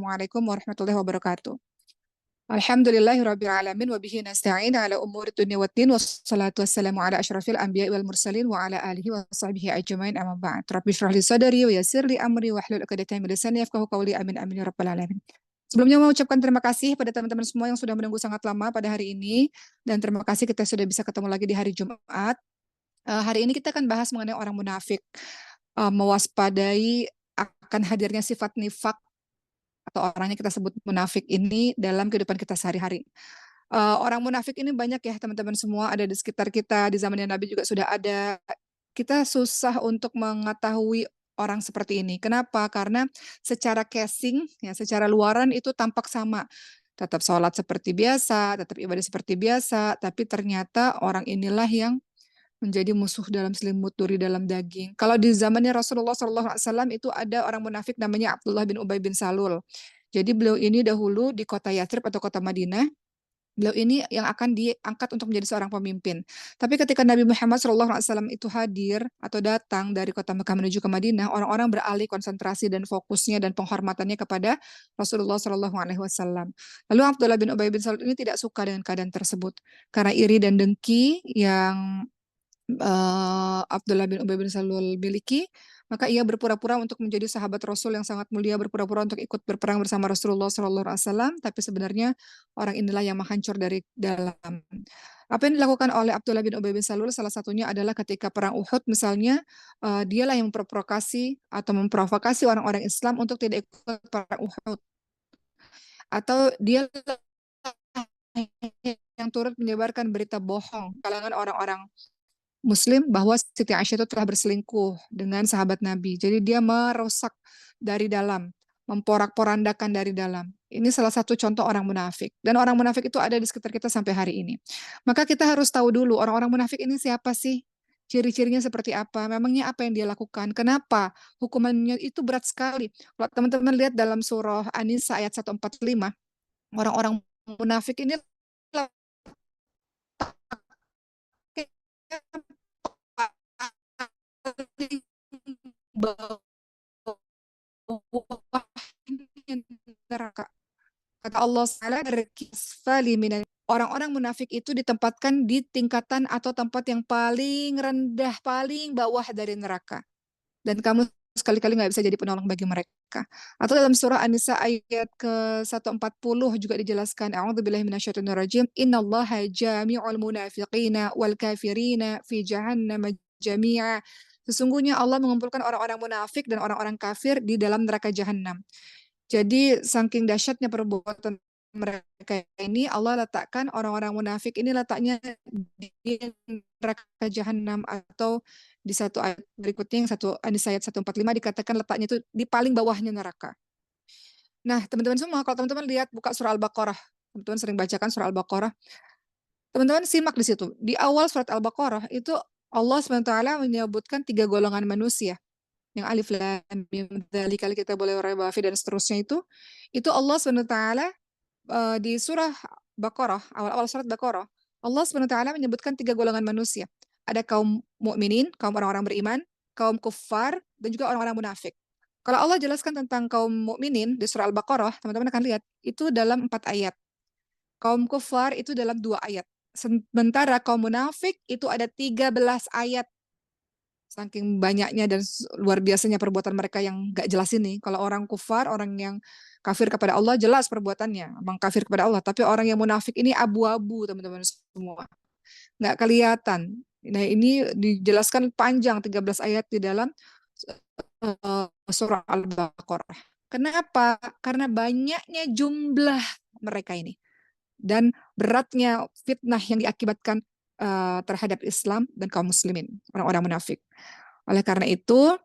Assalamualaikum warahmatullahi wabarakatuh. Alhamdulillahirabbil alamin wa bihi nasta'in ala umuri dunya waddin wassalatu wassalamu ala asyrafil anbiya'i wal mursalin wa ala alihi wa sahbihi ajmain amma ba'd. Rabbi shrah li sadri wa yassir li amri wahlul 'uqdatam min lisani yafqahu qawli amin amin ya rabbal alamin. Sebelumnya mau ucapkan terima kasih pada teman-teman semua yang sudah menunggu sangat lama pada hari ini dan terima kasih kita sudah bisa ketemu lagi di hari Jumat. Hari ini kita akan bahas mengenai orang munafik, mewaspadai akan hadirnya sifat nifak atau orangnya kita sebut munafik ini dalam kehidupan kita sehari-hari. Orang munafik ini banyak ya teman-teman semua, ada di sekitar kita, di zamannya Nabi juga sudah ada. Kita susah untuk mengetahui orang seperti ini. Kenapa? Karena secara casing, ya, secara luaran itu tampak sama. Tetap sholat seperti biasa, tetap ibadah seperti biasa, tapi ternyata orang inilah yang menjadi musuh dalam selimut, duri dalam daging. Kalau di zamannya Rasulullah SAW itu ada orang munafik namanya Abdullah bin Ubay bin Salul. Jadi beliau ini dahulu di kota Yathrib atau kota Madinah, beliau ini yang akan diangkat untuk menjadi seorang pemimpin. Tapi ketika Nabi Muhammad SAW itu hadir atau datang dari kota Mekah menuju ke Madinah, orang-orang beralih konsentrasi dan fokusnya dan penghormatannya kepada Rasulullah SAW. Lalu Abdullah bin Ubay bin Salul ini tidak suka dengan keadaan tersebut karena iri dan dengki yang Abdullah bin Ubay bin Salul miliki, maka ia berpura-pura untuk menjadi sahabat Rasul yang sangat mulia, berpura-pura untuk ikut berperang bersama Rasulullah SAW, tapi sebenarnya orang inilah yang menghancur dari dalam. Apa yang dilakukan oleh Abdullah bin Ubay bin Salul salah satunya adalah ketika perang Uhud misalnya, dialah yang memprovokasi atau memprovokasi orang-orang Islam untuk tidak ikut perang Uhud, atau dia yang turut menyebarkan berita bohong kalangan orang-orang Muslim bahwa Siti Aisyah itu telah berselingkuh dengan sahabat Nabi. Jadi dia merusak dari dalam, memporak-porandakan dari dalam. Ini salah satu contoh orang munafik. Dan orang munafik itu ada di sekitar kita sampai hari ini. Maka kita harus tahu dulu orang-orang munafik ini siapa sih? Ciri-cirinya seperti apa? Memangnya apa yang dia lakukan? Kenapa? Hukumannya itu berat sekali. Kalau teman-teman lihat dalam surah An-Nisa ayat 145, orang-orang munafik ini neraka. Kata Allah Ta'ala, orang-orang munafik itu ditempatkan di tingkatan atau tempat yang paling rendah, paling bawah dari neraka. Dan kamu sekali-kali nggak bisa jadi penolong bagi mereka. Atau dalam surah An-Nisa ayat ke-140 juga dijelaskan, A'udzubillahi minasyaitonirrajim, Innallaha jami'ul munafiqina wal kafirina fi jahannam jami'a. Sesungguhnya Allah mengumpulkan orang-orang munafik dan orang-orang kafir di dalam neraka jahanam. Jadi saking dahsyatnya perbuatan mereka ini, Allah letakkan orang-orang munafik ini letaknya di neraka jahanam, atau di satu ayat berikutnya yang satu ayat 145 dikatakan letaknya itu di paling bawahnya neraka. Nah, teman-teman semua, kalau teman-teman lihat buka surah Al-Baqarah, teman-teman sering bacakan surah Al-Baqarah, teman-teman simak di situ. Di awal surat Al-Baqarah itu Allah SWT menyebutkan 3 golongan manusia. Yang alif lam mim dzalikal kitabul la raiba fi dan seterusnya itu Allah SWT di surah Baqarah, awal-awal surat Baqarah, Allah SWT menyebutkan 3 golongan manusia. Ada kaum mukminin, kaum orang-orang beriman, kaum kufar, dan juga orang-orang munafik. Kalau Allah jelaskan tentang kaum mukminin di surah Al-Baqarah, teman-teman akan lihat itu dalam 4 ayat. Kaum kufar itu dalam 2 ayat. Sementara kaum munafik itu ada 13 ayat. Saking banyaknya dan luar biasanya perbuatan mereka yang gak jelas ini. Kalau orang kufar, orang yang kafir kepada Allah, jelas perbuatannya, memang kafir kepada Allah. Tapi orang yang munafik ini abu-abu, teman-teman semua. Nggak kelihatan. Nah, ini dijelaskan panjang 13 ayat di dalam surah Al-Baqarah. Kenapa? Karena banyaknya jumlah mereka ini. Dan beratnya fitnah yang diakibatkan terhadap Islam dan kaum muslimin, orang-orang munafik. Oleh karena itu,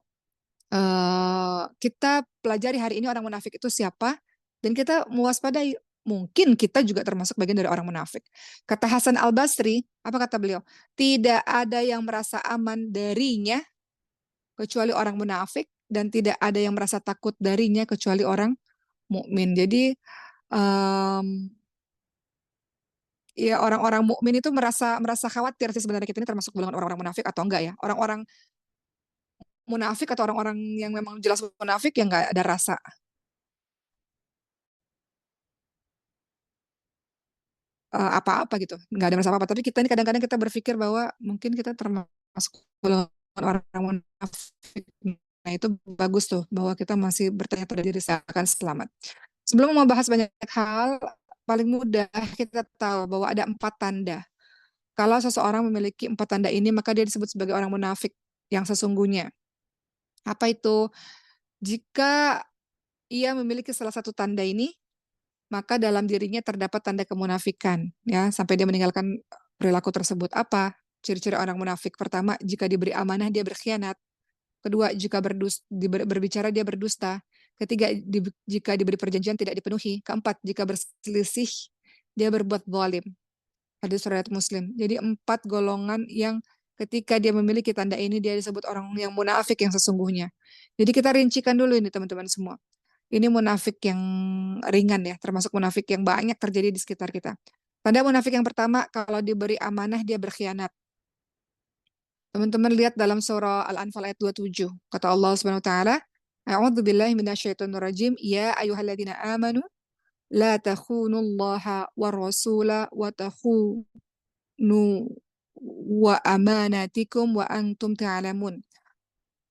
kita pelajari hari ini orang munafik itu siapa, dan kita mewaspadai, mungkin kita juga termasuk bagian dari orang munafik. Kata Hasan Al-Basri, apa kata beliau? Tidak ada yang merasa aman darinya kecuali orang munafik, dan tidak ada yang merasa takut darinya kecuali orang mukmin. Jadi, ya, orang-orang mukmin itu merasa khawatir sih sebenarnya kita ini termasuk golongan orang-orang munafik atau enggak ya. Orang-orang munafik atau orang-orang yang memang jelas munafik yang enggak ada rasa. apa-apa gitu, nggak ada masalah apa. Tapi kita ini kadang-kadang kita berpikir bahwa mungkin kita termasuk golongan orang munafik. Nah itu bagus tuh bahwa kita masih bertanya pada diri saya akan selamat. Sebelum membahas banyak hal, paling mudah kita tahu bahwa ada 4 tanda. Kalau seseorang memiliki 4 tanda ini, maka dia disebut sebagai orang munafik yang sesungguhnya. Apa itu? Jika ia memiliki salah satu tanda ini, maka dalam dirinya terdapat tanda kemunafikan, ya, sampai dia meninggalkan perilaku tersebut. Apa ciri-ciri orang munafik? Pertama, jika diberi amanah dia berkhianat. Kedua, jika berbicara dia berdusta. Ketiga, jika diberi perjanjian tidak dipenuhi. Keempat, jika berselisih dia berbuat zalim. Hadis riwayat Muslim. Jadi 4 golongan yang ketika dia memiliki tanda ini dia disebut orang yang munafik yang sesungguhnya. Jadi kita rincikan dulu ini teman-teman semua. Ini munafik yang ringan ya, termasuk munafik yang banyak terjadi di sekitar kita. Tanda munafik yang pertama, kalau diberi amanah dia berkhianat. Teman-teman lihat dalam surah Al-Anfal ayat 27. Kata Allah Subhanahu wa taala, A'udzu billahi minasyaitonir rajim. Ya ayyuhalladzina amanu la takhunullaha war rasula wa takhunu wa amanatikum wa antum ta'lamun.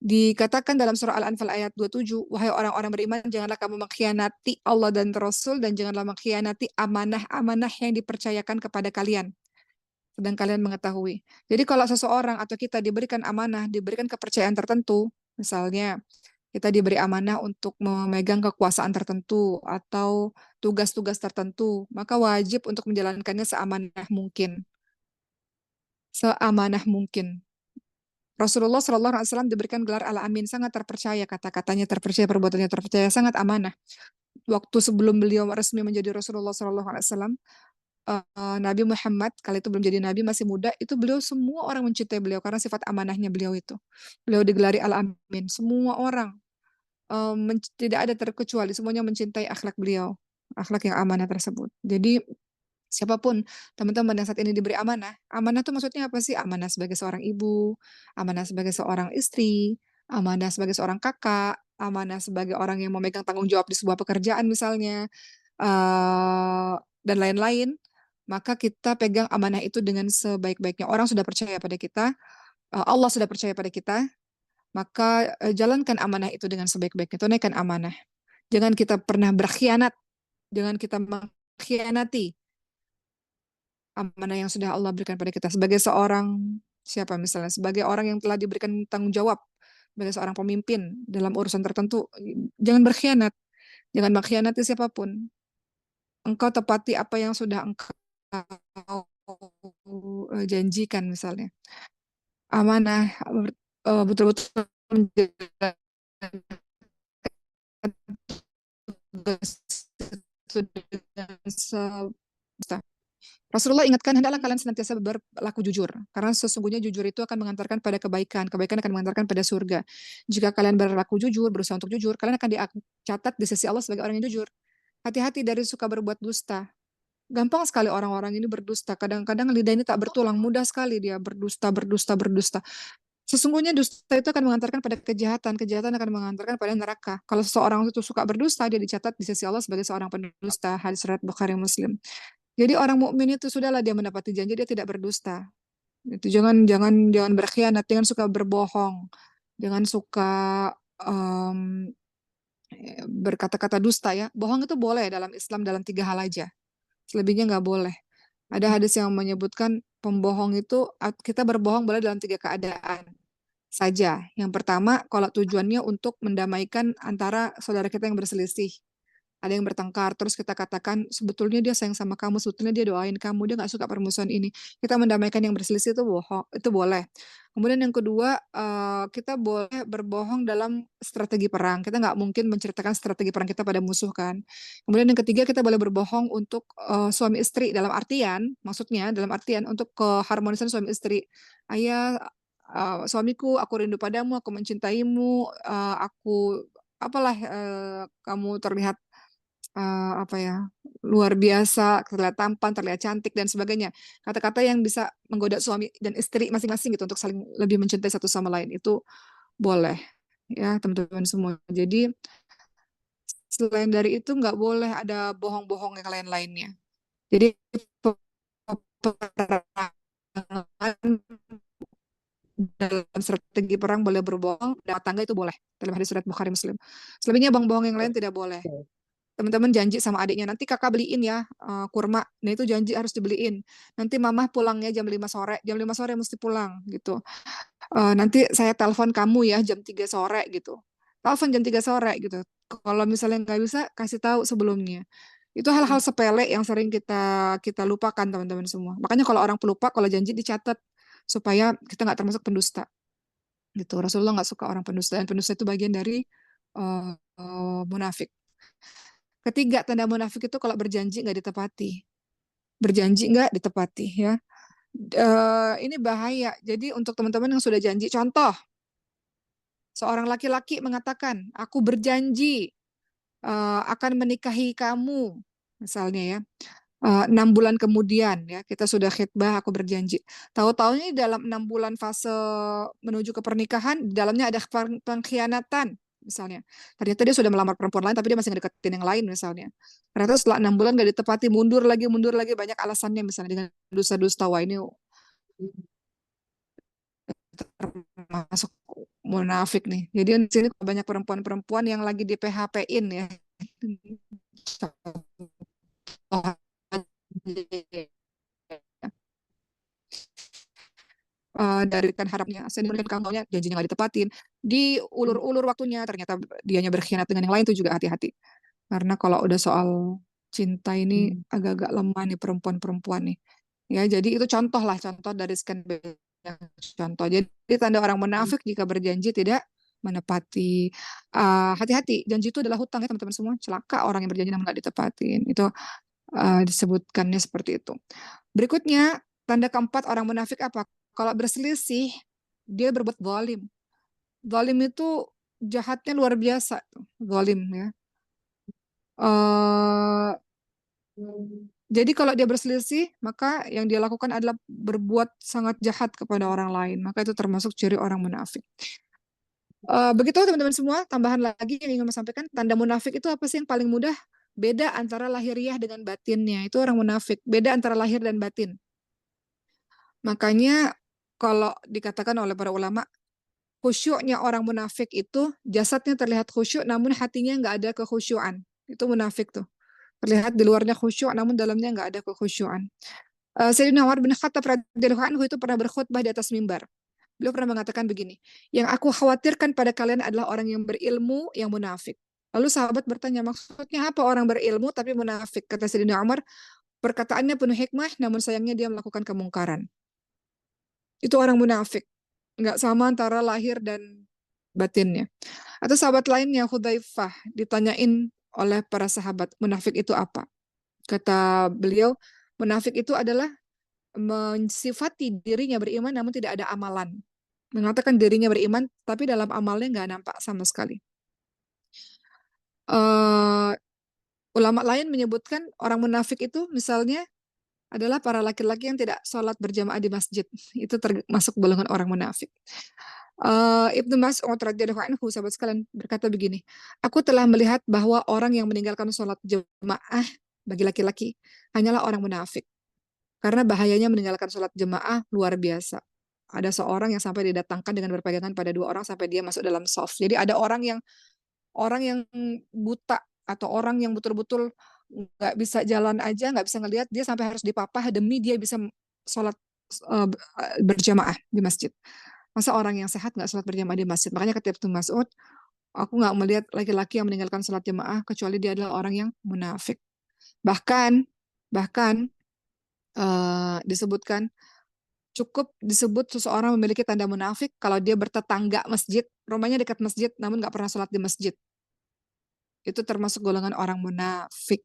Dikatakan dalam surah Al-Anfal ayat 27, wahai orang-orang beriman, janganlah kamu mengkhianati Allah dan Rasul dan janganlah mengkhianati amanah-amanah yang dipercayakan kepada kalian. Sedang kalian mengetahui. Jadi kalau seseorang atau kita diberikan amanah, diberikan kepercayaan tertentu, misalnya kita diberi amanah untuk memegang kekuasaan tertentu atau tugas-tugas tertentu, maka wajib untuk menjalankannya seamanah mungkin. Seamanah mungkin. Rasulullah Shallallahu Alaihi Wasallam diberikan gelar Al-Amin, sangat terpercaya, kata-katanya terpercaya, perbuatannya terpercaya, sangat amanah. Waktu sebelum beliau resmi menjadi Rasulullah Shallallahu Alaihi Wasallam, Nabi Muhammad kali itu belum jadi nabi, masih muda, itu beliau semua orang mencintai beliau karena sifat amanahnya beliau itu. Beliau digelari Al-Amin, semua orang tidak ada terkecuali, semuanya mencintai akhlak beliau, akhlak yang amanah tersebut. Jadi siapapun teman-teman yang saat ini diberi amanah, amanah itu maksudnya apa sih? Amanah sebagai seorang ibu, amanah sebagai seorang istri, amanah sebagai seorang kakak, amanah sebagai orang yang memegang tanggung jawab di sebuah pekerjaan misalnya, dan lain-lain. Maka kita pegang amanah itu dengan sebaik-baiknya. Orang sudah percaya pada kita, Allah sudah percaya pada kita, maka jalankan amanah itu dengan sebaik-baiknya. Tunaikan amanah. Jangan kita pernah berkhianat, jangan kita mengkhianati amanah yang sudah Allah berikan pada kita sebagai seorang siapa misalnya, sebagai orang yang telah diberikan tanggung jawab sebagai seorang pemimpin dalam urusan tertentu, jangan berkhianat, jangan mengkhianati siapapun. Engkau tepati apa yang sudah engkau janjikan misalnya. Amanah betul-betul menjalankan tugas itu dengan Rasulullah ingatkan, hendaklah kalian senantiasa berlaku jujur, karena sesungguhnya jujur itu akan mengantarkan pada kebaikan, kebaikan akan mengantarkan pada surga. Jika kalian berlaku jujur, berusaha untuk jujur, kalian akan dicatat di sisi Allah sebagai orang yang jujur. Hati-hati dari suka berbuat dusta. Gampang sekali orang-orang ini berdusta. Kadang-kadang lidah ini tak bertulang, mudah sekali dia berdusta, berdusta, berdusta. Sesungguhnya dusta itu akan mengantarkan pada kejahatan, kejahatan akan mengantarkan pada neraka. Kalau seseorang itu suka berdusta, dia dicatat di sisi Allah sebagai seorang pendusta. Hadis riwayat Bukhari Muslim. Jadi orang mukmin itu sudahlah dia mendapati janji, dia tidak berdusta. Itu jangan jangan jangan berkhianat, jangan suka berbohong, jangan suka em, berkata-kata dusta ya. Bohong itu boleh dalam Islam dalam 3 hal aja. Selebihnya nggak boleh. Ada hadis yang menyebutkan pembohong itu kita berbohong boleh dalam 3 keadaan saja. Yang pertama, kalau tujuannya untuk mendamaikan antara saudara kita yang berselisih. Ada yang bertengkar, terus kita katakan sebetulnya dia sayang sama kamu, sebetulnya dia doain kamu, dia nggak suka permusuhan ini. Kita mendamaikan yang berselisih itu bohong, itu boleh. Kemudian yang kedua, kita boleh berbohong dalam strategi perang. Kita nggak mungkin menceritakan strategi perang kita pada musuh kan. Kemudian yang ketiga, kita boleh berbohong untuk suami istri dalam artian, maksudnya dalam artian untuk keharmonisan suami istri. Ayah, suamiku, aku rindu padamu, aku mencintaimu, aku apalah kamu terlihat apa ya, luar biasa, terlihat tampan, terlihat cantik dan sebagainya. Kata-kata yang bisa menggoda suami dan istri masing-masing gitu untuk saling lebih mencintai satu sama lain itu boleh ya teman-teman semua. Jadi selain dari itu nggak boleh ada bohong-bohong yang lain-lainnya. Jadi peperangan dalam strategi perang boleh berbohong, dalam tangga itu boleh. Dalam hadis surat Bukhari Muslim. Selebihnya bohong-bohong yang lain tidak boleh. Teman-teman janji sama adiknya, nanti kakak beliin ya kurma. Nah itu janji harus dibeliin. Nanti mamah pulangnya jam 5 sore. Jam 5 sore mesti pulang gitu. Nanti saya telepon kamu ya jam 3 sore gitu. Telepon jam 3 sore gitu. Kalau misalnya nggak bisa, kasih tahu sebelumnya. Itu hal-hal sepele yang sering kita kita lupakan teman-teman semua. Makanya kalau orang pelupa, kalau janji dicatat supaya kita nggak termasuk pendusta. Gitu. Rasulullah nggak suka orang pendusta. Dan pendusta itu bagian dari munafik. Ketiga, tanda munafik itu kalau berjanji nggak ditepati. Berjanji nggak ditepati ya. Ini bahaya. Jadi untuk teman-teman yang sudah janji, contoh, seorang laki-laki mengatakan, aku berjanji akan menikahi kamu, misalnya ya. 6 bulan kemudian ya kita sudah khitbah, aku berjanji. Tahu-tahu ini dalam 6 bulan fase menuju ke pernikahan, di dalamnya ada pengkhianatan misalnya. Ternyata dia sudah melamar perempuan lain, tapi dia masih ngedeketin yang lain misalnya. Ternyata setelah 6 bulan gak ditepati, mundur lagi banyak alasannya misalnya dengan dusta-dusta. Wah ini termasuk munafik nih. Jadi di sini banyak perempuan-perempuan yang lagi di PHP-in ya. Dari kan harapnya saya diberikan kamunya, janjinya nggak ditepatin, diulur-ulur waktunya, ternyata dianya berkhianat dengan yang lain, itu juga hati-hati. Karena kalau udah soal cinta ini agak-agak lemah nih perempuan-perempuan nih. Ya, jadi itu contoh lah, contoh dari scan yang contoh. Jadi tanda orang munafik jika berjanji tidak menepati. Hati-hati, janji itu adalah hutang ya teman-teman semua. Celaka orang yang berjanji namun nggak ditepatin. Itu disebutkannya seperti itu. Berikutnya, tanda keempat orang munafik apa? Kalau berselisih, dia berbuat zalim. Zalim itu jahatnya luar biasa. Zalim ya. Eh, jadi kalau dia berselisih, maka yang dia lakukan adalah berbuat sangat jahat kepada orang lain. Maka itu termasuk ciri orang munafik. Begitu teman-teman semua, tambahan lagi yang ingin saya sampaikan, tanda munafik itu apa sih yang paling mudah? Beda antara lahiriah dengan batinnya. Itu orang munafik. Beda antara lahir dan batin. Makanya kalau dikatakan oleh para ulama, khusyuknya orang munafik itu jasadnya terlihat khusyuk namun hatinya nggak ada kekhusyuan. Itu munafik tuh. Terlihat di luarnya khusyuk namun dalamnya nggak ada kekhusyuan. Sayyidina Umar bin Khattab radhiyallahu anhu itu pernah berkhutbah di atas mimbar. Beliau pernah mengatakan begini, yang aku khawatirkan pada kalian adalah orang yang berilmu yang munafik. Lalu sahabat bertanya, maksudnya apa orang berilmu tapi munafik? Kata Sayyidina Umar, perkataannya penuh hikmah namun sayangnya dia melakukan kemungkaran. Itu orang munafik. Nggak sama antara lahir dan batinnya. Atau sahabat lainnya, Hudzaifah, ditanyain oleh para sahabat, munafik itu apa? Kata beliau, munafik itu adalah mensifati dirinya beriman namun tidak ada amalan. Mengatakan dirinya beriman, tapi dalam amalnya nggak nampak sama sekali. Uh, Ulama lain menyebutkan orang munafik itu misalnya adalah para laki-laki yang tidak sholat berjamaah di masjid. Itu termasuk golongan orang munafik. Ibnu Mas'ud radhiyallahu anhu, sahabat sekalian, berkata begini, aku telah melihat bahwa orang yang meninggalkan sholat jemaah bagi laki-laki hanyalah orang munafik. Karena bahayanya meninggalkan sholat jemaah luar biasa. Ada seorang yang sampai didatangkan dengan berpegangan pada 2 orang sampai dia masuk dalam shaf. Jadi ada orang yang buta atau orang yang betul-betul nggak bisa jalan aja, nggak bisa ngelihat, dia sampai harus dipapah demi dia bisa sholat uh, berjamaah di masjid. Masa orang yang sehat nggak sholat berjamaah di masjid? Makanya kata Ibnu Mas'ud, aku nggak melihat laki-laki yang meninggalkan sholat jamaah kecuali dia adalah orang yang munafik. Bahkan, bahkan disebutkan cukup disebut seseorang memiliki tanda munafik kalau dia bertetangga masjid, rumahnya dekat masjid, namun nggak pernah sholat di masjid. Itu termasuk golongan orang munafik.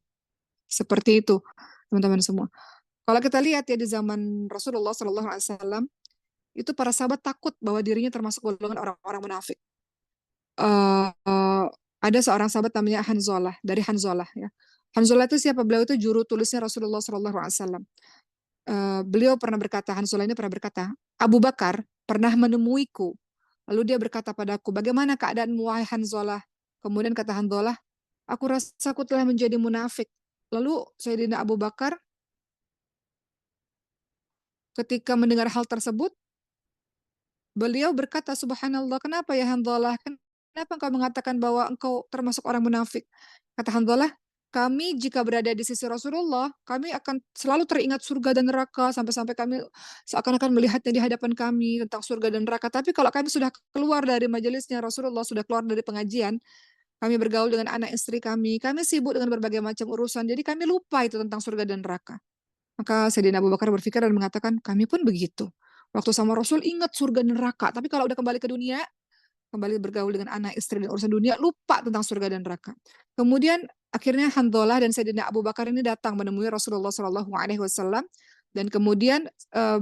Seperti itu, teman-teman semua. Kalau kita lihat ya di zaman Rasulullah SAW, itu para sahabat takut bahwa dirinya termasuk golongan orang-orang munafik. Ada seorang sahabat namanya Hanzalah, dari Hanzalah ya. Hanzalah itu siapa? Beliau itu juru tulisnya Rasulullah SAW. Beliau pernah berkata, Hanzalah ini pernah berkata, Abu Bakar pernah menemuiku. Lalu dia berkata padaku, bagaimana keadaanmu wahai Hanzalah? Kemudian kata Hanzalah, aku rasa aku telah menjadi munafik. Lalu Sayyidina Abu Bakar Ketika mendengar hal tersebut, beliau berkata, "Subhanallah, kenapa ya Hanzalah? Kenapa engkau mengatakan bahwa engkau termasuk orang munafik?" Kata Hanzalah, "Kami jika berada di sisi Rasulullah, kami akan selalu teringat surga dan neraka sampai-sampai kami seakan-akan melihatnya di hadapan kami tentang surga dan neraka. Tapi kalau kami sudah keluar dari majelisnya Rasulullah, sudah keluar dari pengajian, kami bergaul dengan anak istri kami sibuk dengan berbagai macam urusan. Jadi kami lupa itu tentang surga dan neraka." Maka Sayyidina Abu Bakar berpikir dan mengatakan, kami pun begitu. Waktu sama Rasul ingat surga dan neraka, tapi kalau udah kembali ke dunia, kembali bergaul dengan anak, istri, dan urusan dunia, lupa tentang surga dan neraka. Kemudian akhirnya Hanzalah dan Sayyidina Abu Bakar ini datang menemui Rasulullah Shallallahu Alaihi Wasallam dan kemudian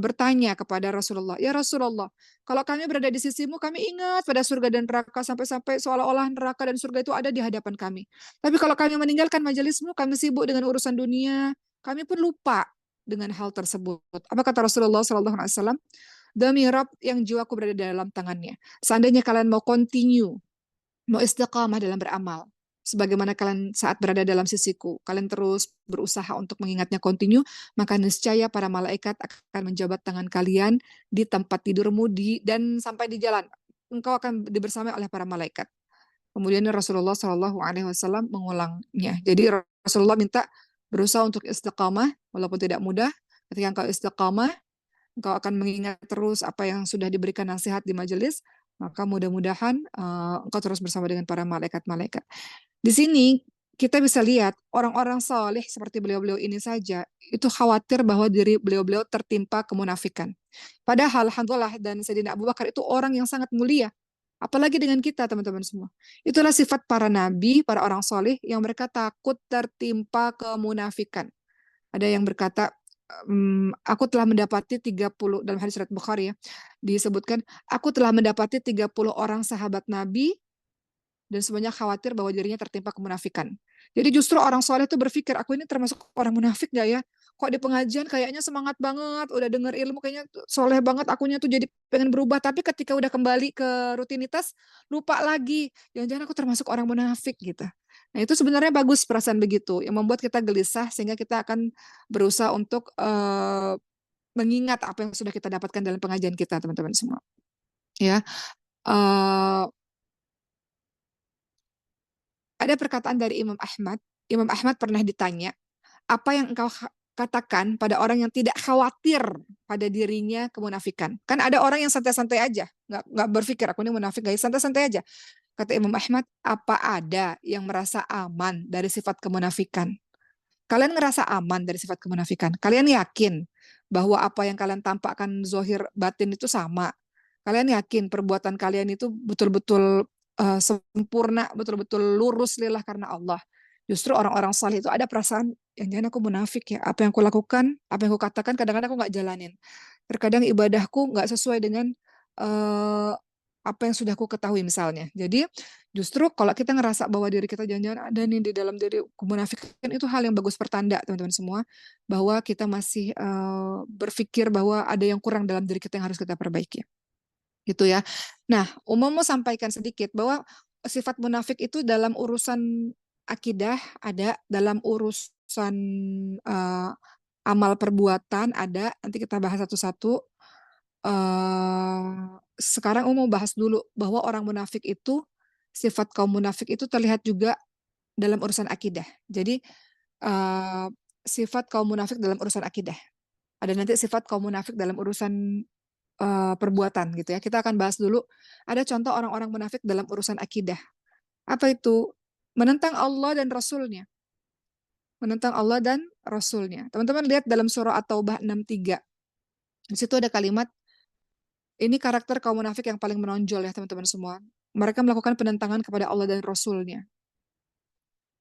bertanya kepada Rasulullah, ya Rasulullah, kalau kami berada di sisimu, kami ingat pada surga dan neraka sampai-sampai seolah-olah neraka dan surga itu ada di hadapan kami. Tapi kalau kami meninggalkan majelismu, kami sibuk dengan urusan dunia, kami pun lupa dengan hal tersebut. Apa kata Rasulullah Shallallahu Alaihi Wasallam? Demi Rabb yang jiwaku berada dalam tangannya. Seandainya kalian mau continue, mau istiqamah dalam beramal, sebagaimana kalian saat berada dalam sisiku, kalian terus berusaha untuk mengingatnya continue, maka niscaya para malaikat akan menjabat tangan kalian di tempat tidurmu dan sampai di jalan. Engkau akan dibersamai oleh para malaikat. Kemudian Rasulullah Shallallahu Alaihi Wasallam mengulangnya. Jadi Rasulullah minta berusaha untuk istiqamah, walaupun tidak mudah. Ketika engkau istiqamah, engkau akan mengingat terus apa yang sudah diberikan nasihat di majelis, maka mudah-mudahan engkau terus bersama dengan para malaikat-malaikat. Di sini kita bisa lihat orang-orang saleh seperti beliau-beliau ini saja itu khawatir bahwa diri beliau-beliau tertimpa kemunafikan. Padahal Hanzalah dan Sayyidina Abu Bakar itu orang yang sangat mulia. Apalagi dengan kita teman-teman semua. Itulah sifat para nabi, para orang saleh yang mereka takut tertimpa kemunafikan. Ada yang berkata, aku telah mendapati 30, dalam hadis riwayat Bukhari ya, disebutkan, aku telah mendapati 30 orang sahabat Nabi dan semuanya khawatir bahwa dirinya tertimpa kemunafikan. Jadi justru orang soleh itu berpikir, aku ini termasuk orang munafik gak ya? Kok di pengajian kayaknya semangat banget, udah denger ilmu kayaknya soleh banget, akunya tuh jadi pengen berubah. Tapi ketika udah kembali ke rutinitas, lupa lagi. Jangan-jangan aku termasuk orang munafik gitu. Nah itu sebenarnya bagus perasaan begitu, yang membuat kita gelisah sehingga kita akan berusaha untuk mengingat apa yang sudah kita dapatkan dalam pengajian kita, teman-teman semua. Ya, ada perkataan dari Imam Ahmad. Imam Ahmad pernah ditanya, apa yang engkau katakan pada orang yang tidak khawatir pada dirinya kemunafikan? Kan ada orang yang santai-santai aja, nggak berpikir aku ini munafik, guys, santai-santai aja. Kata Imam Ahmad, apa ada yang merasa aman dari sifat kemunafikan? Kalian ngerasa aman dari sifat kemunafikan? Kalian yakin bahwa apa yang kalian tampakkan zohir batin itu sama? Kalian yakin perbuatan kalian itu betul-betul sempurna, betul-betul lurus lillah karena Allah? Justru orang-orang saleh itu ada perasaan, yang jangan aku munafik ya. Apa yang aku lakukan, apa yang aku katakan, kadang-kadang aku nggak jalanin. Terkadang ibadahku nggak sesuai dengan uh, apa yang sudah aku ketahui misalnya. Jadi justru kalau kita ngerasa bahwa diri kita jangan-jangan ada nih di dalam diri kemunafikan, itu hal yang bagus pertanda teman-teman semua bahwa kita masih berpikir bahwa ada yang kurang dalam diri kita yang harus kita perbaiki. Gitu ya. Nah, umum mau sampaikan sedikit bahwa sifat munafik itu dalam urusan akidah ada, dalam urusan amal perbuatan ada. Nanti kita bahas satu-satu. Sekarang mau bahas dulu bahwa orang munafik itu, sifat kaum munafik itu terlihat juga dalam urusan akidah. Jadi sifat kaum munafik dalam urusan akidah. Ada nanti sifat kaum munafik dalam urusan perbuatan gitu ya. Kita akan bahas dulu. Ada contoh orang-orang munafik dalam urusan akidah. Apa itu? Menentang Allah dan Rasulnya. Menentang Allah dan Rasulnya. Teman-teman lihat dalam surah At-Taubah 63. Di situ ada kalimat, ini karakter kaum munafik yang paling menonjol ya teman-teman semua. Mereka melakukan penentangan kepada Allah dan Rasulnya.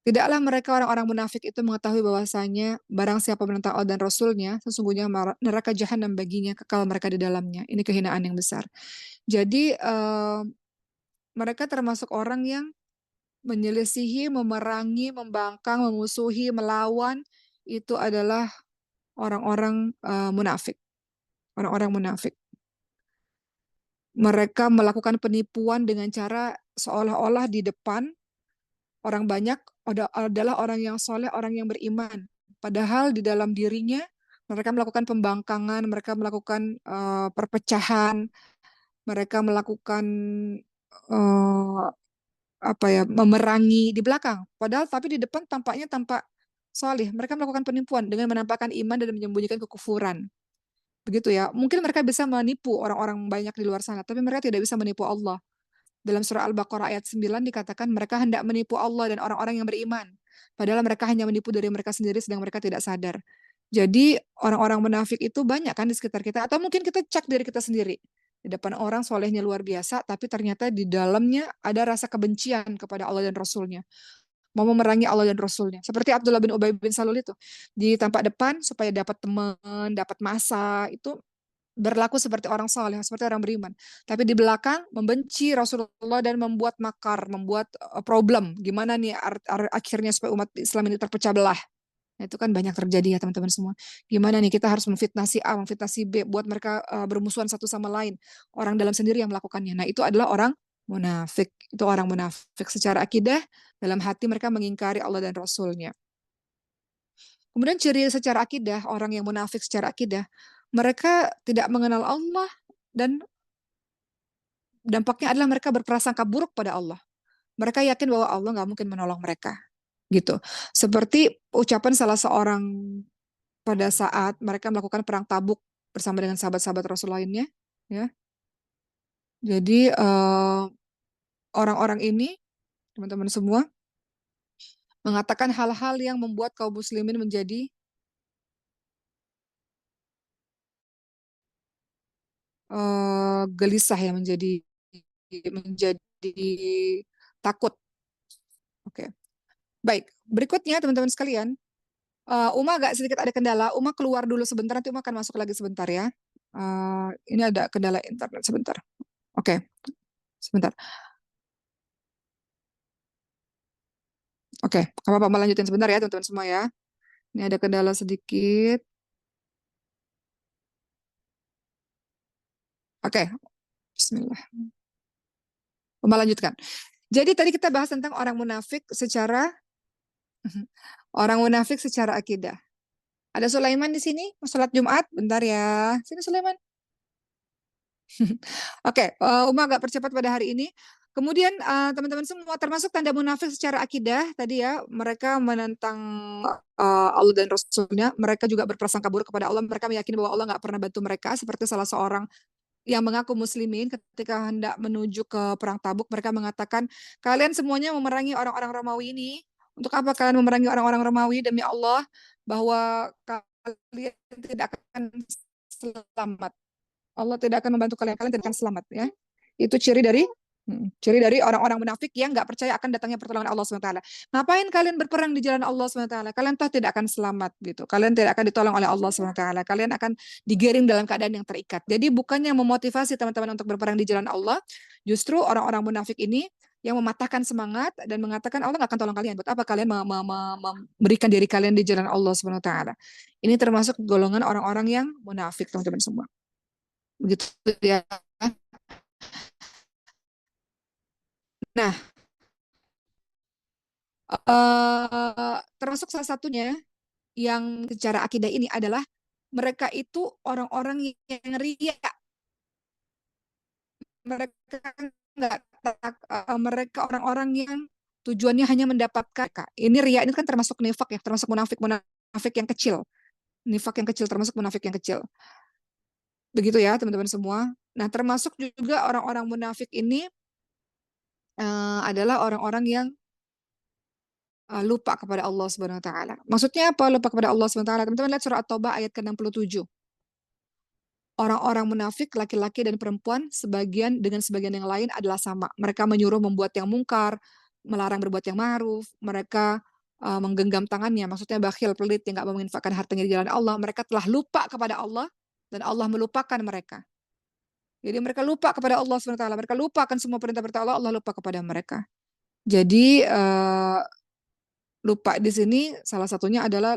Tidaklah mereka orang-orang munafik itu mengetahui bahwasanya barang siapa menentang Allah dan Rasulnya, sesungguhnya neraka jahanam baginya, kekal mereka di dalamnya. Ini kehinaan yang besar. Jadi mereka termasuk orang yang menyelisihi, memerangi, membangkang, memusuhi, melawan, itu adalah orang-orang munafik. Orang-orang munafik. Mereka melakukan penipuan dengan cara seolah-olah di depan orang banyak adalah orang yang soleh, orang yang beriman. Padahal di dalam dirinya Mereka melakukan pembangkangan, mereka melakukan perpecahan, mereka melakukan eh, apa ya, memerangi di belakang. Padahal tapi di depan tampaknya tampak solih. Mereka melakukan penipuan dengan menampakkan iman dan menyembunyikan kekufuran. Begitu ya. Mungkin mereka bisa menipu orang-orang banyak di luar sana, tapi mereka tidak bisa menipu Allah. Dalam surah Al-Baqarah ayat 9 dikatakan mereka hendak menipu Allah dan orang-orang yang beriman. Padahal mereka hanya menipu diri mereka sendiri sedang mereka tidak sadar. Jadi orang-orang munafik itu banyak kan di sekitar kita. Atau mungkin kita cek diri kita sendiri. Di depan orang solehnya luar biasa, tapi ternyata di dalamnya ada rasa kebencian kepada Allah dan Rasulnya. Mau memerangi Allah dan Rasulnya. Seperti Abdullah bin Ubay bin Salul itu. Di tampak depan supaya dapat teman, dapat masa, itu berlaku seperti orang saleh, seperti orang beriman. Tapi di belakang membenci Rasulullah dan membuat makar, membuat problem. Gimana nih akhirnya supaya umat Islam ini terpecah belah. Nah, itu kan banyak terjadi ya teman-teman semua. Gimana nih kita harus memfitnah si A, memfitnah si B, buat mereka bermusuhan satu sama lain. Orang dalam sendiri yang melakukannya. Nah itu adalah orang munafik. Itu orang munafik secara akidah, dalam hati mereka mengingkari Allah dan Rasulnya. Kemudian ciri secara akidah, orang yang munafik secara akidah, mereka tidak mengenal Allah dan dampaknya adalah mereka berprasangka buruk pada Allah. Mereka yakin bahwa Allah nggak mungkin menolong mereka. Gitu. Seperti ucapan salah seorang pada saat mereka melakukan perang Tabuk bersama dengan sahabat-sahabat Rasul lainnya, ya. Jadi orang-orang ini, teman-teman semua, mengatakan hal-hal yang membuat kaum muslimin menjadi gelisah ya, menjadi takut. Oke. Baik, berikutnya teman-teman sekalian, Uma agak sedikit ada kendala. Uma keluar dulu sebentar, nanti Uma akan masuk lagi sebentar ya. Ini ada kendala internet sebentar. Oke, sebentar. Oke, apa-apa melanjutin sebentar ya teman-teman semua ya. Ini ada kendala sedikit. Oke, Bismillah. Uma lanjutkan. Jadi tadi kita bahas tentang orang munafik secara akidah. Ada Sulaiman di sini, mau sholat Jumat? Bentar ya. Sini Sulaiman. Oke, Uma agak percepat pada hari ini. Kemudian teman-teman semua termasuk tanda munafik secara akidah tadi ya, mereka menentang Allah dan Rasulnya, mereka juga berprasangka buruk kepada Allah, mereka meyakini bahwa Allah nggak pernah bantu mereka, seperti salah seorang yang mengaku muslimin ketika hendak menuju ke perang Tabuk, mereka mengatakan, kalian semuanya memerangi orang-orang Romawi ini. Untuk apa kalian memerangi orang-orang Romawi? Demi Allah, bahwa kalian tidak akan selamat. Allah tidak akan membantu kalian, kalian tidak akan selamat ya. Itu ciri dari orang-orang munafik yang nggak percaya akan datangnya pertolongan Allah SWT. Ngapain kalian berperang di jalan Allah SWT? Kalian toh tidak akan selamat gitu. Kalian tidak akan ditolong oleh Allah SWT. Kalian akan digiring dalam keadaan yang terikat. Jadi bukannya memotivasi teman-teman untuk berperang di jalan Allah, justru orang-orang munafik ini yang mematahkan semangat dan mengatakan Allah nggak akan tolong kalian. Buat apa kalian memberikan diri kalian di jalan Allah SWT? Ini termasuk golongan orang-orang yang munafik teman-teman semua. Begitu ya. Nah, termasuk salah satunya yang secara akidah ini adalah mereka itu orang-orang yang riya. Mereka nggak mereka orang-orang yang tujuannya hanya mendapatkan. Ini riya ini kan termasuk nifak ya, termasuk munafik yang kecil. Nifak yang kecil termasuk munafik yang kecil. Begitu ya teman-teman semua. Nah, termasuk juga orang-orang munafik ini adalah orang-orang yang lupa kepada Allah Subhanahu wa taala. Maksudnya apa lupa kepada Allah Subhanahu wa taala? Teman-teman lihat surah At-Taubah ayat ke-67. Orang-orang munafik laki-laki dan perempuan sebagian dengan sebagian yang lain adalah sama. Mereka menyuruh membuat yang mungkar, melarang berbuat yang ma'ruf, mereka menggenggam tangannya, maksudnya bakhil, pelit, yang nggak menginfakkan hartanya di jalan Allah. Mereka telah lupa kepada Allah dan Allah melupakan mereka. Jadi mereka lupa kepada Allah Subhanahu wa taala, mereka lupakan semua perintah-perintah Allah, Allah lupa kepada mereka. Jadi lupa di sini salah satunya adalah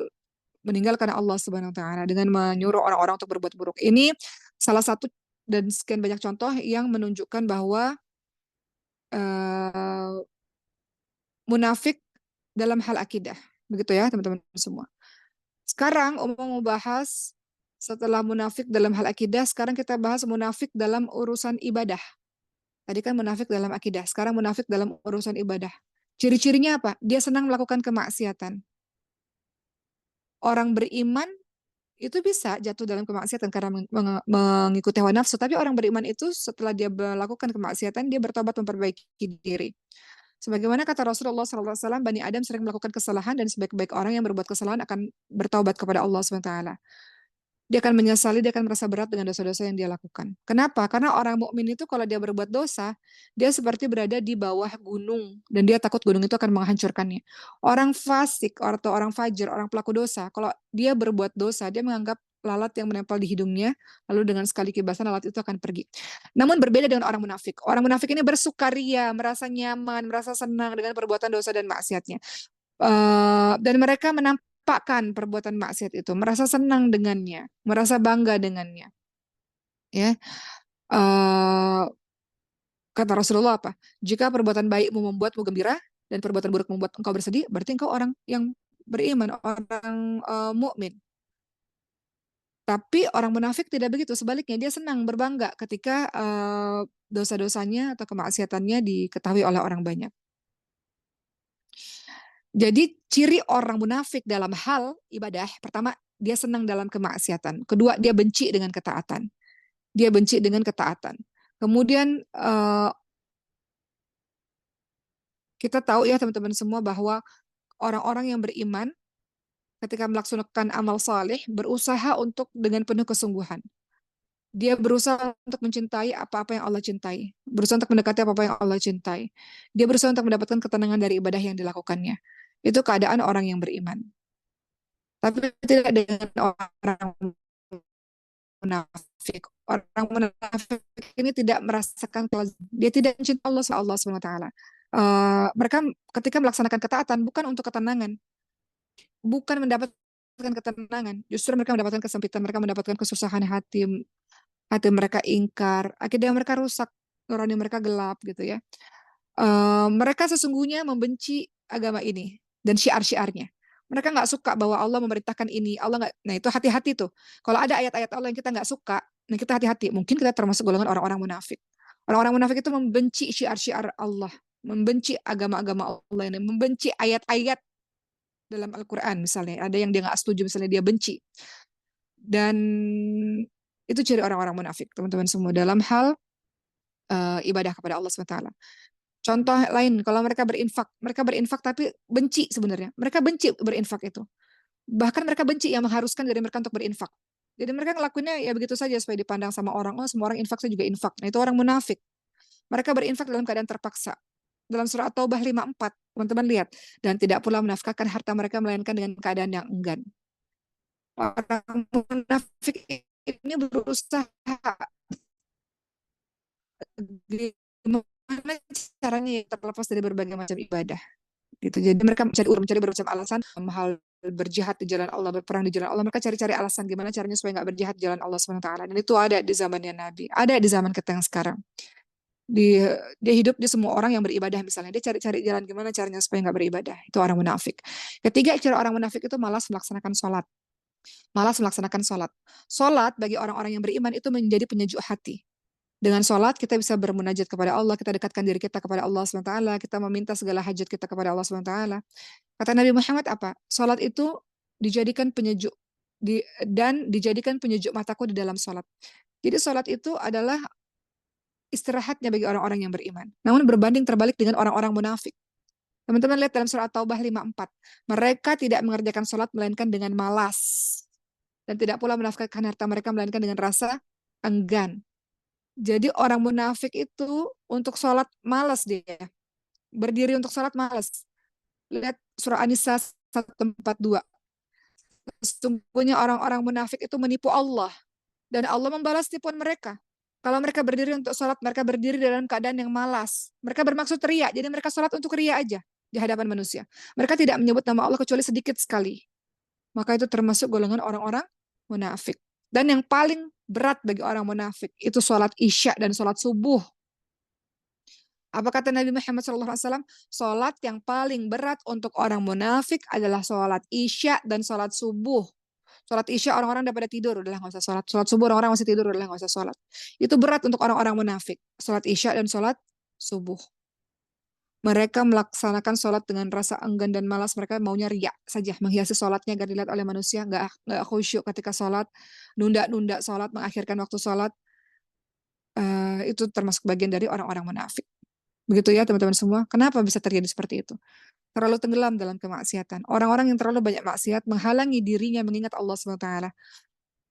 meninggalkan Allah Subhanahu wa taala dengan menyuruh orang-orang untuk berbuat buruk. Ini salah satu dan sekian banyak contoh yang menunjukkan bahwa uh, munafik dalam hal akidah. Begitu ya, teman-teman semua. Sekarang mau bahas Setelah munafik dalam hal akidah, sekarang kita bahas munafik dalam urusan ibadah. Tadi kan munafik dalam akidah, sekarang munafik dalam urusan ibadah. Ciri-cirinya apa? Dia senang melakukan kemaksiatan. Orang beriman itu bisa jatuh dalam kemaksiatan karena mengikuti hawa nafsu, tapi orang beriman itu setelah dia melakukan kemaksiatan, dia bertobat memperbaiki diri. Sebagaimana kata Rasulullah SAW, Bani Adam sering melakukan kesalahan dan sebaik-baik orang yang berbuat kesalahan akan bertaubat kepada Allah SWT. Dia akan menyesali, dia akan merasa berat dengan dosa-dosa yang dia lakukan. Kenapa? Karena orang mukmin itu kalau dia berbuat dosa, dia seperti berada di bawah gunung dan dia takut gunung itu akan menghancurkannya. Orang fasik atau orang fajir, orang pelaku dosa, kalau dia berbuat dosa, dia menganggap lalat yang menempel di hidungnya, lalu dengan sekali kibasan lalat itu akan pergi. Namun berbeda dengan orang munafik. Orang munafik ini bersukaria, merasa nyaman, merasa senang dengan perbuatan dosa dan maksiatnya. Dan mereka menampakkan perbuatan maksiat itu, merasa senang dengannya, merasa bangga dengannya. Ya, uh, kata Rasulullah apa? Jika perbuatan baikmu membuatmu gembira dan perbuatan buruk membuat engkau bersedih, berarti engkau orang yang beriman, orang mukmin. Tapi orang munafik tidak begitu, sebaliknya dia senang berbangga ketika dosa-dosanya atau kemaksiatannya diketahui oleh orang banyak. Jadi ciri orang munafik dalam hal ibadah, pertama dia senang dalam kemaksiatan. Kedua, dia benci dengan ketaatan. Dia benci dengan ketaatan. Kemudian kita tahu ya teman-teman semua bahwa orang-orang yang beriman ketika melaksanakan amal saleh berusaha untuk dengan penuh kesungguhan. Dia berusaha untuk mencintai apa-apa yang Allah cintai. Berusaha untuk mendekati apa-apa yang Allah cintai. Dia berusaha untuk mendapatkan ketenangan dari ibadah yang dilakukannya. Itu keadaan orang yang beriman. Tapi tidak dengan orang munafik. Orang munafik ini tidak merasakan, dia tidak mencintai Allah SWT. Mereka ketika melaksanakan ketaatan bukan untuk ketenangan, bukan mendapatkan ketenangan, justru mereka mendapatkan kesempitan, mereka mendapatkan kesusahan hati, hati mereka ingkar, akhirnya mereka rusak, nurani mereka gelap gitu ya. Mereka sesungguhnya membenci agama ini dan syiar-syiarnya. Mereka nggak suka bahwa Allah memerintahkan ini. Allah nggak. Nah itu hati-hati tuh. Kalau ada ayat-ayat Allah yang kita nggak suka, nah kita hati-hati. Mungkin kita termasuk golongan orang-orang munafik. Orang-orang munafik itu membenci syiar-syiar Allah, membenci agama-agama Allah ini, membenci ayat-ayat dalam Al-Quran misalnya. Ada yang dia nggak setuju, misalnya dia benci. Dan itu ciri orang-orang munafik, teman-teman semua, dalam hal ibadah kepada Allah SWT. Contoh lain, kalau mereka berinfak tapi benci sebenarnya. Mereka benci berinfak itu. Bahkan mereka benci yang mengharuskan dari mereka untuk berinfak. Jadi mereka ngelakuinnya ya begitu saja supaya dipandang sama orang. Oh, semua orang infak, saya juga infak. Nah, itu orang munafik. Mereka berinfak dalam keadaan terpaksa. Dalam surah At-Taubah 54, teman-teman lihat. Dan tidak pula menafkahkan harta mereka melainkan dengan keadaan yang enggan. Orang munafik ini berusaha gimana caranya terlepas dari berbagai macam ibadah gitu. Jadi mereka mencari berbagai macam alasan, hal berjihad di jalan Allah, berperang di jalan Allah, mereka cari-cari alasan gimana caranya supaya nggak berjihad di jalan Allah SWT. Dan itu ada di zamannya Nabi, ada di zaman kita yang sekarang. Dia hidup di semua orang yang beribadah misalnya, dia cari-cari jalan gimana caranya supaya nggak beribadah. Itu orang munafik. Ketiga, ciri orang munafik itu malas melaksanakan sholat. Malas melaksanakan sholat. Sholat bagi orang-orang yang beriman itu menjadi penyejuk hati. Dengan sholat kita bisa bermunajat kepada Allah, kita dekatkan diri kita kepada Allah SWT, kita meminta segala hajat kita kepada Allah SWT. Kata Nabi Muhammad apa? Sholat itu dijadikan penyejuk, dan dijadikan penyejuk mataku di dalam sholat. Jadi sholat itu adalah istirahatnya bagi orang-orang yang beriman. Namun berbanding terbalik dengan orang-orang munafik. Teman-teman lihat dalam surah At-Taubah 54. Mereka tidak mengerjakan sholat melainkan dengan malas. Dan tidak pula menafkahkan harta mereka melainkan dengan rasa enggan. Jadi orang munafik itu untuk sholat malas dia. Berdiri untuk sholat malas. Lihat surah An-Nisa 142. Sesungguhnya orang-orang munafik itu menipu Allah. Dan Allah membalas tipuan mereka. Kalau mereka berdiri untuk sholat, mereka berdiri dalam keadaan yang malas. Mereka bermaksud ria, jadi mereka sholat untuk ria aja di hadapan manusia. Mereka tidak menyebut nama Allah kecuali sedikit sekali. Maka itu termasuk golongan orang-orang munafik. Dan yang paling berat bagi orang munafik itu sholat isya dan sholat subuh. Apa kata Nabi Muhammad SAW? Sholat yang paling berat untuk orang munafik adalah sholat isya dan sholat subuh. Sholat Isya orang-orang udah pada tidur, udahlah nggak usah sholat. Sholat subuh orang-orang masih tidur, udahlah nggak usah sholat. Itu berat untuk orang-orang munafik. Sholat Isya dan sholat subuh. Mereka melaksanakan sholat dengan rasa enggan dan malas. Mereka maunya riak saja, menghiasi sholatnya agar dilihat oleh manusia. Nggak khusyuk ketika sholat, nunda-nunda sholat, mengakhirkan waktu sholat. Itu termasuk bagian dari orang-orang munafik. Begitu ya teman-teman semua. Kenapa bisa terjadi seperti itu? Terlalu tenggelam dalam kemaksiatan. Orang-orang yang terlalu banyak maksiat menghalangi dirinya mengingat Allah SWT.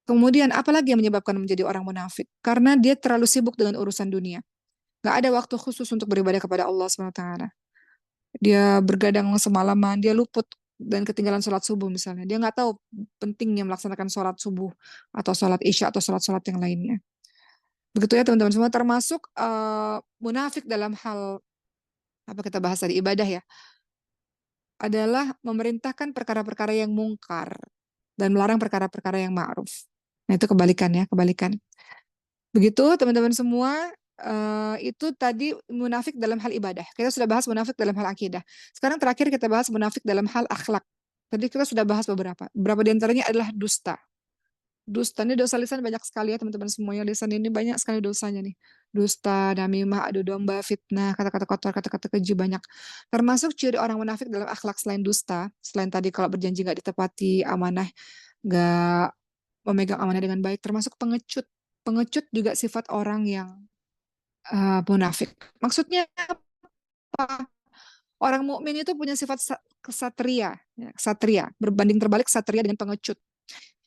Kemudian apalagi yang menyebabkan menjadi orang munafik? Karena dia terlalu sibuk dengan urusan dunia. Gak ada waktu khusus untuk beribadah kepada Allah SWT. Dia bergadang semalaman, dia luput dan ketinggalan sholat subuh misalnya. Dia nggak tahu pentingnya melaksanakan sholat subuh atau sholat isya atau sholat-sholat yang lainnya. Begitu ya teman-teman semua, termasuk munafik dalam hal apa kita bahas tadi, ibadah ya, adalah memerintahkan perkara-perkara yang mungkar dan melarang perkara-perkara yang ma'ruf. Nah itu kebalikan ya, kebalikan. Begitu teman-teman semua, itu tadi munafik dalam hal ibadah. Kita sudah bahas munafik dalam hal akidah. Sekarang terakhir kita bahas munafik dalam hal akhlak. Tadi kita sudah bahas beberapa. Beberapa di antaranya adalah dusta. Dusta ini dosa lisan banyak sekali ya teman-teman semuanya. Lisan ini banyak sekali dosanya nih. Dusta, namimah, adu domba, fitnah, kata-kata kotor, kata-kata keji banyak. Termasuk ciri orang munafik dalam akhlak selain dusta, selain tadi kalau berjanji nggak ditepati, amanah, nggak memegang amanah dengan baik, termasuk pengecut. Pengecut juga sifat orang yang munafik. Maksudnya apa? Orang mukmin itu punya sifat kesatria, ya, kesatria. Berbanding terbalik kesatria dengan pengecut.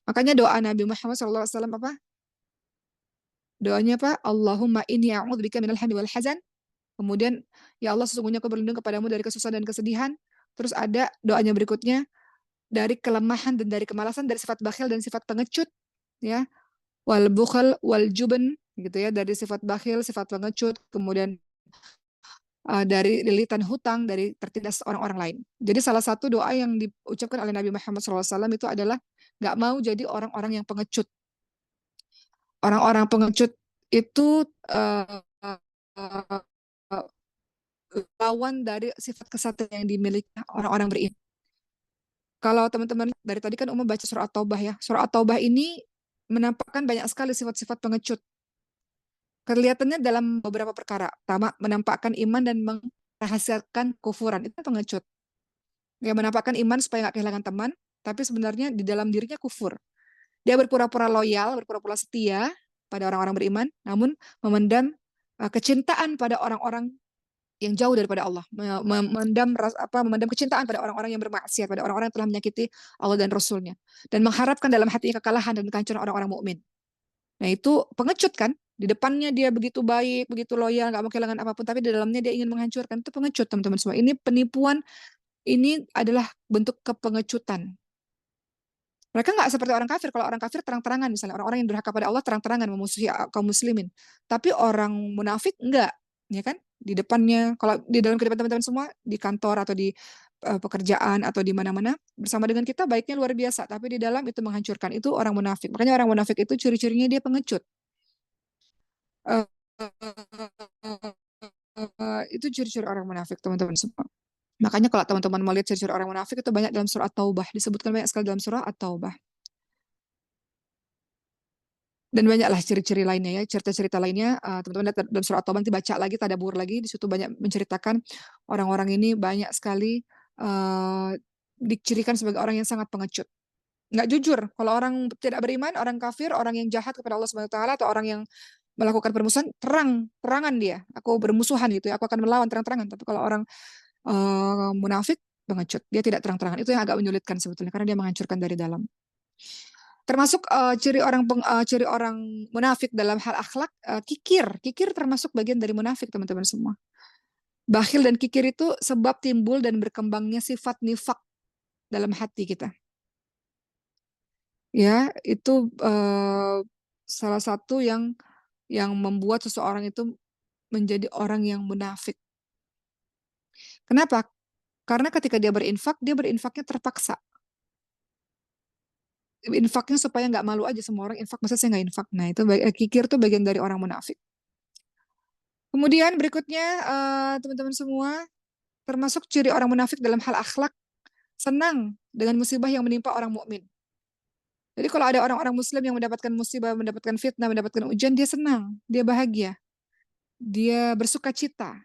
Makanya doa Nabi Muhammad SAW apa? Doanya apa? Allahumma inni a'udzubika minal hammi wal hazan. Kemudian, ya Allah sesungguhnya aku berlindung kepadamu dari kesusahan dan kesedihan. Terus ada doanya berikutnya, dari kelemahan dan dari kemalasan, dari sifat bakhil dan sifat pengecut, ya. Wal bukhl wal juben, gitu ya, dari sifat bakhil, sifat pengecut, kemudian dari lilitan hutang, dari tertindas orang-orang lain. Jadi salah satu doa yang diucapkan oleh Nabi Muhammad SAW itu adalah nggak mau jadi orang-orang yang pengecut. Orang-orang pengecut itu lawan dari sifat kesatria yang dimiliki orang-orang beriman. Kalau teman-teman dari tadi kan umum baca surah At-Taubah ya. Surah At-Taubah ini menampakkan banyak sekali sifat-sifat pengecut. Kelihatannya dalam beberapa perkara. Pertama, menampakkan iman dan merahasiakan kufuran. Itu pengecut. Dia menampakkan iman supaya nggak kehilangan teman, tapi sebenarnya di dalam dirinya kufur. Dia berpura-pura loyal, berpura-pura setia pada orang-orang beriman, namun memendam kecintaan pada orang-orang yang jauh daripada Allah, memendam kecintaan pada orang-orang yang bermaksiat, pada orang-orang yang telah menyakiti Allah dan Rasulnya, dan mengharapkan dalam hatinya kekalahan dan kehancuran orang-orang mukmin. Nah itu pengecut kan? Di depannya dia begitu baik, begitu loyal, nggak mau kehilangan apapun, tapi di dalamnya dia ingin menghancurkan. Itu pengecut teman-teman semua. Ini penipuan, ini adalah bentuk kepengecutan. Mereka nggak seperti orang kafir. Kalau orang kafir terang-terangan, misalnya orang-orang yang durhaka pada Allah terang-terangan memusuhi kaum muslimin. Tapi orang munafik enggak, ya kan? Di depannya, kalau di dalam kehidupan teman-teman semua, di kantor atau di pekerjaan atau di mana-mana, bersama dengan kita baiknya luar biasa. Tapi di dalam itu menghancurkan. Itu orang munafik. Makanya orang munafik itu ciri-cirinya dia pengecut. Eh, itu ciri-ciri orang munafik, teman-teman semua. Makanya kalau teman-teman mau lihat ciri-ciri orang munafik itu banyak dalam surah At-Taubah. Disebutkan banyak sekali dalam surah At-Taubah. Dan banyaklah ciri-ciri lainnya ya, cerita-cerita lainnya. Teman-teman lihat dalam surah At-Taubah nanti baca lagi, tadabbur lagi. Di situ banyak menceritakan orang-orang ini banyak sekali dicirikan sebagai orang yang sangat pengecut. Nggak jujur. Kalau orang tidak beriman, orang kafir, orang yang jahat kepada Allah Subhanahu Wa Taala atau orang yang melakukan permusuhan, terangan dia. Aku bermusuhan gitu ya, aku akan melawan terang-terangan. Tapi kalau orang munafik, pengecut, dia tidak terang-terangan. Itu yang agak menyulitkan sebetulnya, karena dia menghancurkan dari dalam. Termasuk ciri orang munafik dalam hal akhlak, kikir. Kikir termasuk bagian dari munafik, teman-teman semua. Bakhil dan kikir itu sebab timbul dan berkembangnya sifat nifak dalam hati kita. Ya, itu salah satu yang membuat seseorang itu menjadi orang yang munafik. Kenapa? Karena ketika dia berinfaknya terpaksa. Infaknya supaya nggak malu aja, semua orang infak, masa saya nggak infak. Nah itu kikir tuh bagian dari orang munafik. Kemudian berikutnya teman-teman semua, termasuk ciri orang munafik dalam hal akhlak, senang dengan musibah yang menimpa orang mukmin. Jadi kalau ada orang-orang muslim yang mendapatkan musibah, mendapatkan fitnah, mendapatkan ujian, dia senang, dia bahagia, dia bersuka cita.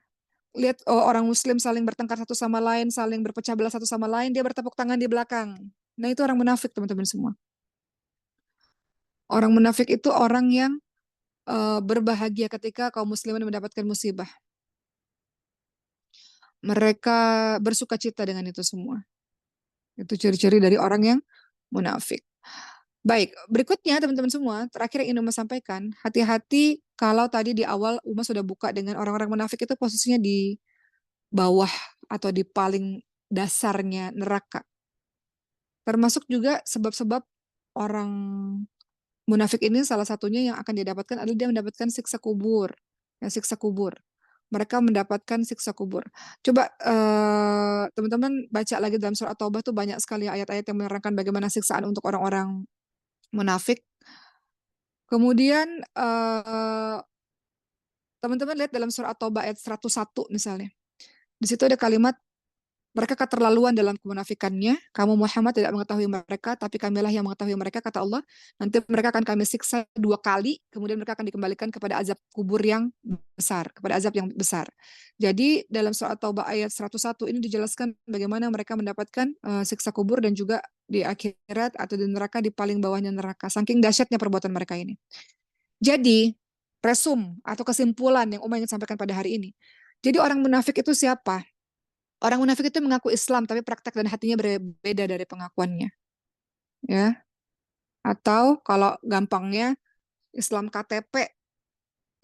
Lihat orang muslim saling bertengkar satu sama lain, saling berpecah belah satu sama lain, dia bertepuk tangan di belakang. Nah, itu orang munafik, teman-teman semua. Orang munafik itu orang yang berbahagia ketika kaum muslimin mendapatkan musibah. Mereka bersuka cita dengan itu semua. Itu ciri-ciri dari orang yang munafik. Baik, berikutnya teman-teman semua, terakhir yang ingin Uma sampaikan, hati-hati kalau tadi di awal Uma sudah buka dengan orang-orang munafik itu posisinya di bawah atau di paling dasarnya neraka. Termasuk juga sebab-sebab orang munafik ini salah satunya yang akan didapatkan adalah dia mendapatkan siksa kubur. Ya, siksa kubur. Mereka mendapatkan siksa kubur. Coba teman-teman baca lagi dalam surat Taubah tuh banyak sekali ayat-ayat yang menerangkan bagaimana siksaan untuk orang-orang munafik. Kemudian teman-teman lihat dalam surat Taubah ayat 101 misalnya. Di situ ada kalimat mereka keterlaluan dalam kemunafikannya. Kamu Muhammad tidak mengetahui mereka, tapi kamilah yang mengetahui mereka, kata Allah. Nanti mereka akan kami siksa 2 kali, kemudian mereka akan dikembalikan kepada azab kubur yang besar, kepada azab yang besar. Jadi dalam surat Taubah ayat 101 ini dijelaskan bagaimana mereka mendapatkan siksa kubur dan juga di akhirat atau di neraka di paling bawahnya neraka. Saking dahsyatnya perbuatan mereka ini. Jadi, resum atau kesimpulan yang Umar ingin sampaikan pada hari ini. Jadi orang munafik itu siapa? Orang munafik itu mengaku Islam tapi praktek dan hatinya berbeda dari pengakuannya, ya. Atau kalau gampangnya Islam KTP,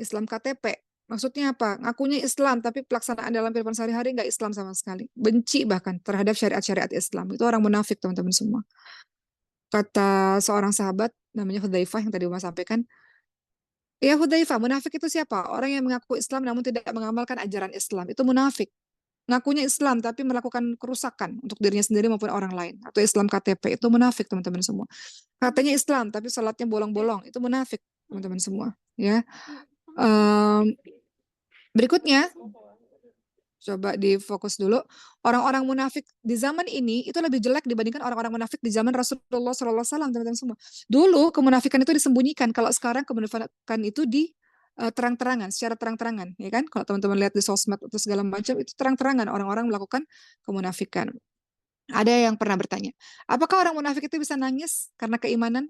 Islam KTP. Maksudnya apa? Ngakunya Islam tapi pelaksanaan dalam kehidupan sehari-hari nggak Islam sama sekali. Benci bahkan terhadap syariat-syariat Islam. Itu orang munafik, teman-teman semua. Kata seorang sahabat namanya Hudzaifah yang tadi Umar sampaikan, ya Hudzaifah, munafik itu siapa? Orang yang mengaku Islam namun tidak mengamalkan ajaran Islam. Itu munafik. Ngakunya Islam tapi melakukan kerusakan untuk dirinya sendiri maupun orang lain. Atau Islam KTP, itu munafik, teman-teman semua. Katanya Islam tapi salatnya bolong-bolong, itu munafik, teman-teman semua. Ya. Berikutnya, coba difokus dulu. Orang-orang munafik di zaman ini itu lebih jelek dibandingkan orang-orang munafik di zaman Rasulullah SAW, teman-teman semua. Dulu kemunafikan itu disembunyikan, kalau sekarang kemunafikan itu di terang-terangan, secara terang-terangan, ya kan? Kalau teman-teman lihat di sosmed atau segala macam itu terang-terangan orang-orang melakukan kemunafikan. Ada yang pernah bertanya, apakah orang munafik itu bisa nangis karena keimanan?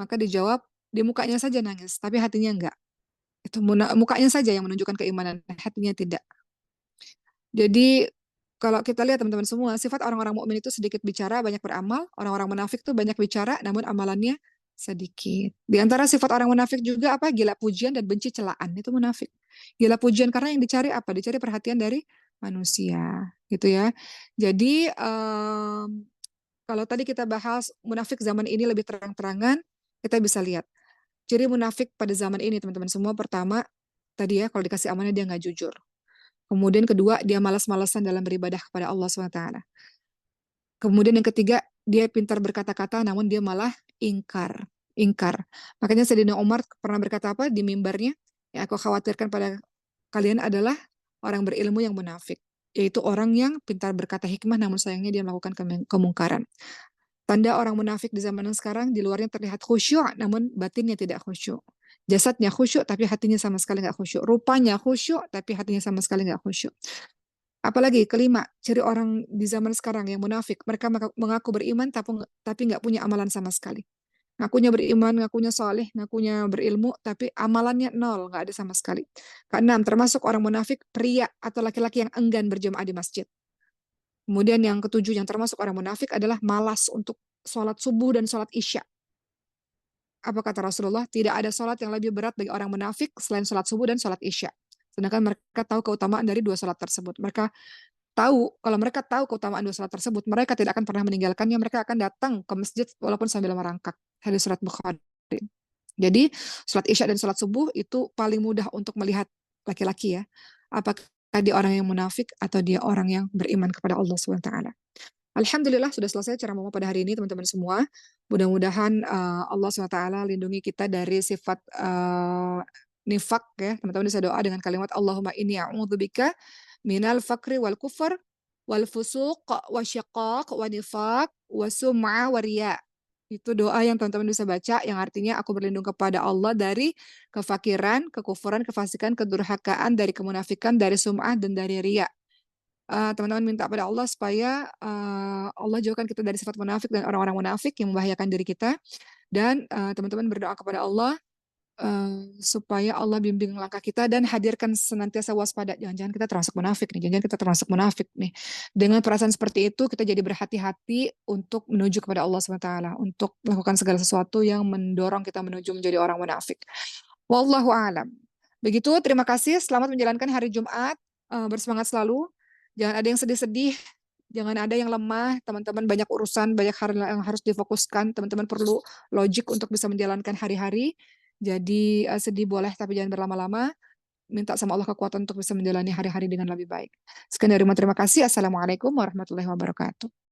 Maka dijawab, di mukanya saja nangis, tapi hatinya enggak. Itu mukanya saja yang menunjukkan keimanan, hatinya tidak. Jadi kalau kita lihat teman-teman semua, sifat orang-orang mukmin itu sedikit bicara, banyak beramal. Orang-orang munafik itu banyak bicara, namun amalannya sedikit. Di antara sifat orang munafik juga apa? Gila pujian dan benci celaan. Itu munafik. Gila pujian karena yang dicari apa? Dicari perhatian dari manusia, gitu ya. Jadi kalau tadi kita bahas munafik zaman ini lebih terang-terangan, kita bisa lihat ciri munafik pada zaman ini, teman-teman semua. Pertama, tadi ya, kalau dikasih amanah dia nggak jujur. Kemudian kedua, dia malas-malasan dalam beribadah kepada Allah SWT. Kemudian yang ketiga, dia pintar berkata-kata namun dia malah ingkar. Ingkar. Makanya Sayyidina Umar pernah berkata apa di mimbarnya? Yang aku khawatirkan pada kalian adalah orang berilmu yang munafik. Yaitu orang yang pintar berkata hikmah namun sayangnya dia melakukan kemungkaran. Tanda orang munafik di zaman sekarang, di luarnya terlihat khusyuk namun batinnya tidak khusyuk. Jasadnya khusyuk tapi hatinya sama sekali nggak khusyuk. Rupanya khusyuk tapi hatinya sama sekali nggak khusyuk. Apalagi kelima, ciri orang di zaman sekarang yang munafik, mereka mengaku beriman tapi nggak punya amalan sama sekali. Ngakunya beriman, ngakunya soleh, ngakunya berilmu, tapi amalannya nol, nggak ada sama sekali. Keenam, termasuk orang munafik, pria atau laki-laki yang enggan berjamaah di masjid. Kemudian yang ketujuh, yang termasuk orang munafik adalah malas untuk sholat subuh dan sholat isya. Apa kata Rasulullah? Tidak ada sholat yang lebih berat bagi orang munafik selain sholat subuh dan sholat isya. Sedangkan mereka tahu keutamaan dari dua sholat tersebut. Mereka tahu, kalau mereka tahu keutamaan dua sholat tersebut, mereka tidak akan pernah meninggalkannya. Mereka akan datang ke masjid walaupun sambil merangkak. Hadis surat Bukhari. Jadi sholat isya dan sholat subuh itu paling mudah untuk melihat laki-laki ya. Apakah dia orang yang munafik atau dia orang yang beriman kepada Allah SWT. Alhamdulillah sudah selesai ceramah pada hari ini teman-teman semua. Mudah-mudahan Allah SWT lindungi kita dari sifat nifak ya. Teman-teman bisa doa dengan kalimat Allahumma inni a'udzubika minal fakri wal kufur wal fusuq wa syiqaq wa nifaq wa sum'a wa riya. Itu doa yang teman-teman bisa baca, yang artinya aku berlindung kepada Allah dari kefakiran, kekufuran, kefasikan, kedurhakaan, dari kemunafikan, dari sum'ah, dan dari riya. Teman-teman minta pada Allah supaya Allah jauhkan kita dari sifat munafik dan orang-orang munafik yang membahayakan diri kita. Dan teman-teman berdoa kepada Allah supaya Allah bimbing langkah kita dan hadirkan senantiasa waspada. Jangan-jangan kita termasuk munafik nih, jangan-jangan kita termasuk munafik nih. Dengan perasaan seperti itu, kita jadi berhati-hati untuk menuju kepada Allah SWT, untuk melakukan segala sesuatu yang mendorong kita menuju menjadi orang munafik. Wallahu a'lam. Begitu, terima kasih. Selamat menjalankan hari Jumat. Bersemangat selalu. Jangan ada yang sedih-sedih. Jangan ada yang lemah. Teman-teman banyak urusan, banyak hal yang harus difokuskan. Teman-teman perlu logik untuk bisa menjalankan hari-hari. Jadi sedih boleh, tapi jangan berlama-lama. Minta sama Allah kekuatan untuk bisa menjalani hari-hari dengan lebih baik. Sekian dari terima kasih. Assalamualaikum warahmatullahi wabarakatuh.